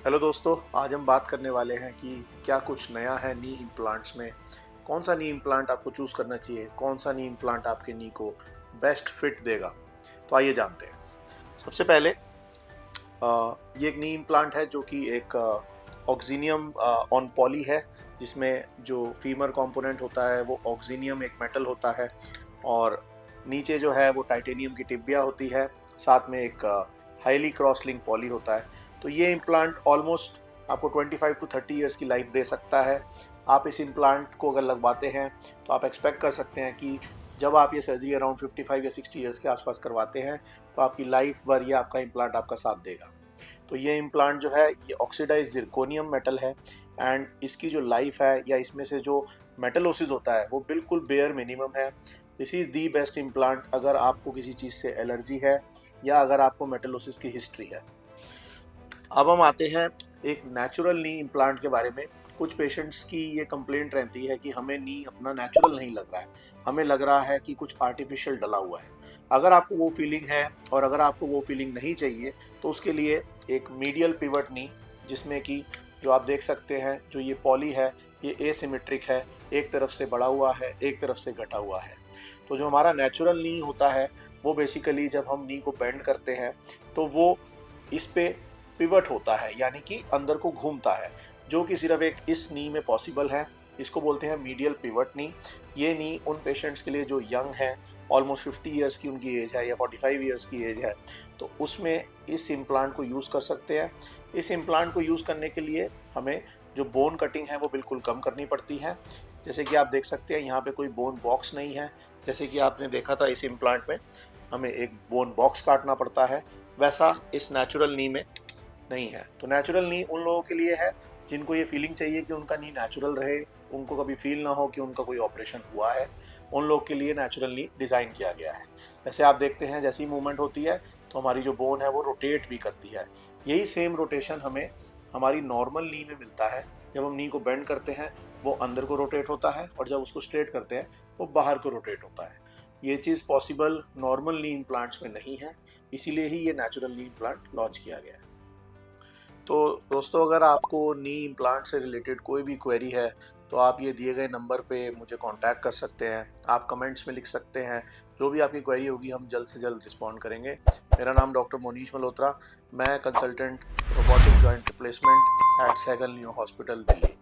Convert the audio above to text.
Hello दोस्तों, आज हम बात करने वाले हैं कि क्या कुछ नया है नी इम्प्लांट्स में। कौन सा नी इम्प्लांट आपको चूज़ करना चाहिए, कौन सा नी इम्प्लांट आपके नी को बेस्ट फिट देगा। तो आइए जानते हैं। सबसे पहले ये एक नी इम्प्लांट है जो कि एक ऑक्सीनियम ऑन पॉली है, जिसमें जो फीमर कंपोनेंट होता है वो ऑक्सीनियम एक मेटल होता है और नीचे जो है वो टाइटेनियम की टिबिया होती है, साथ में एक हाईली क्रॉस लिंक पॉली होता है। तो ये इम्प्लांट ऑलमोस्ट आपको 25 टू 30 ईयर्स की लाइफ दे सकता है। आप इस इम्प्लांट को अगर लगवाते हैं तो आप एक्सपेक्ट कर सकते हैं कि जब आप ये सर्जरी अराउंड 55 या 60 ईयर्स के आसपास करवाते हैं तो आपकी लाइफ भर ये आपका इम्प्लांट आपका साथ देगा। तो ये इम्प्लांट जो है ये ऑक्सीडाइज जिरकोनियम मेटल है एंड इसकी जो लाइफ है या इसमें से जो मेटलोसिस होता है वो बिल्कुल बेयर मिनिमम है। This is the best implant अगर आपको किसी चीज़ से एलर्जी है या अगर आपको मेटलोसिस की हिस्ट्री है। अब हम आते हैं एक नेचुरल नी इम्प्लांट के बारे में। कुछ पेशेंट्स की ये कंप्लेंट रहती है कि हमें नी अपना नेचुरल नहीं लग रहा है, हमें लग रहा है कि कुछ आर्टिफिशियल डला हुआ है। अगर आपको वो फीलिंग है और अगर आपको वो फीलिंग नहीं चाहिए तो उसके लिए एक मीडियल पिवट नी, जिसमें कि जो आप देख सकते हैं जो ये पॉली है ये एसिमेट्रिक है, एक तरफ से बढ़ा हुआ है एक तरफ से घटा हुआ है। तो जो हमारा नेचुरल नी होता है वो बेसिकली जब हम नी को बेंड करते हैं तो वो इस पे पिवट होता है, यानी कि अंदर को घूमता है, जो कि सिर्फ एक इस नी में पॉसिबल है। इसको बोलते हैं मीडियल पिवट नी। ये नी उन पेशेंट्स के लिए जो यंग हैं, ऑलमोस्ट 50 ईयर्स की उनकी एज है या 45 ईयर्स की एज है, तो उसमें इस इम्प्लांट को यूज़ कर सकते हैं। इस इम्प्लांट को यूज़ करने के लिए हमें जो बोन कटिंग है वो बिल्कुल कम करनी पड़ती है। जैसे कि आप देख सकते हैं यहाँ पे कोई बोन बॉक्स नहीं है। जैसे कि आपने देखा था इस इम्प्लांट में हमें एक बोन बॉक्स काटना पड़ता है, वैसा इस नेचुरल नी में नहीं है। तो नेचुरल नी उन लोगों के लिए है जिनको ये फीलिंग चाहिए कि उनका नी नेचुरल रहे, उनको कभी फील ना हो कि उनका कोई ऑपरेशन हुआ है। उन लोग के लिए नेचुरल नी डिज़ाइन किया गया है। जैसे आप देखते हैं जैसी मूवमेंट होती है तो हमारी जो बोन है वो रोटेट भी करती है। यही सेम रोटेशन हमें हमारी नॉर्मल नी में मिलता है। जब हम नी को बेंड करते हैं वो अंदर को रोटेट होता है और जब उसको स्ट्रेट करते हैं वो बाहर को रोटेट होता है। ये चीज़ पॉसिबल नॉर्मल नी इम्प्लांट्स में नहीं है, इसीलिए ही ये नेचुरल नी इम्प्लांट लॉन्च किया गया है। तो दोस्तों, अगर आपको नी इम्प्लांट से रिलेटेड कोई भी क्वेरी है तो आप ये दिए गए नंबर पे मुझे कांटेक्ट कर सकते हैं। आप कमेंट्स में लिख सकते हैं, जो भी आपकी क्वेरी होगी हम जल्द से जल्द रिस्पॉन्ड करेंगे। मेरा नाम डॉक्टर मोनीश मल्होत्रा, मैं consultant robotic joint replacement at Sehgal new hospital, Delhi.